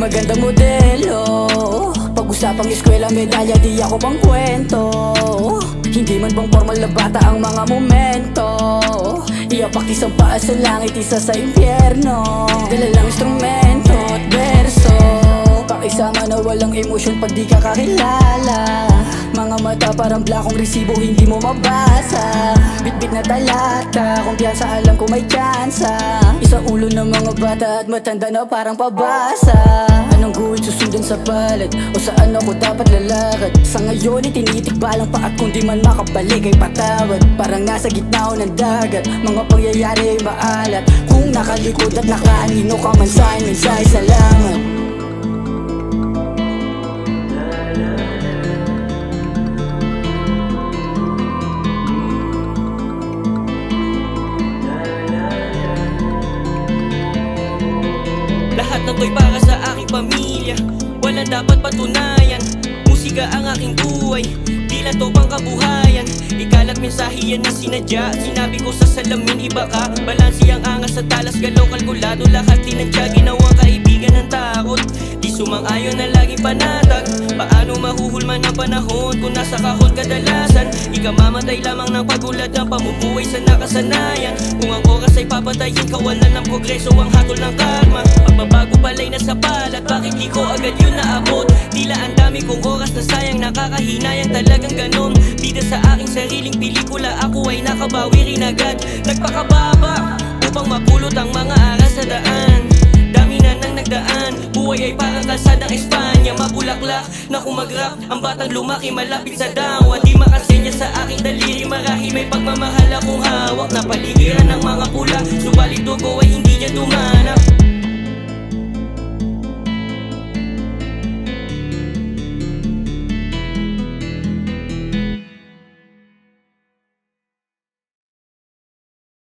magandang modelo. Pag-usapang eskwela, medalya, di ako pang kwento. Hindi man bang formal na bata ang mga momento. Iapak isang paa sa langit, isa sa impyerno. Dala lang instrumento at verso. Pakisama na walang emosyon pag di ka kakilala. Mga mata parang blakong resibo, hindi mo mabasa. Bitbit na talata, kumpiyansa, alam ko may tsansa. Isang ulo ng mga bata at matanda na parang pabasa. Anong guhit susundan sa palad? O saan ako dapat lalakad? Sa ngayon itinitikbalang pa at kung di man makabalik ay patawad. Parang nasa gitna ako ng dagat, mga pangyayari ay maalat. Kung nakalikod at nakaanino ka man sa'kin, minsay salamat. Lahat ng to'y para sa aking pamilya, walang dapat patunayan. Musika ang aking buhay, di lang to pang kabuhayan. Ikalat mensahe yan na sinadya, sinabi ko sa salamin iba ka. Balansi ang angas sa talas, galaw kalkulado. Lahat tinadya, ginawang kaibigan ng takot. Di sumang-ayon na laging panatag. Paano mahuhulman ang panahon kung nasa kahon kadalasan? Ikamamatay lamang ng pagulad ng pamumuhay sa nakasanayan. Kung ang oras ay papatayin, kawalan ng progreso ang hatol ng karma. Pagbabago pala'y nasa palat, bakit di ko agad yun naabot? Tila ang dami kong oras na sayang, nakakahinayang talagang ganon. Bida sa aking sariling pelikula, ako ay nakabawi rin agad. Nagpakababa upang mapulot ang mga aras sa daan. Dami na nang nagdaan, buhay ay parang kalsadang Espanya. Mabulaklak na kumagrap, ang batang lumaki malapit sa dawa. Di makasenya sa aking daliri, marahil may pagmamahal akong hawak. Napaligiran ng mga pula, subalit dugo ay hindi niya dumanap.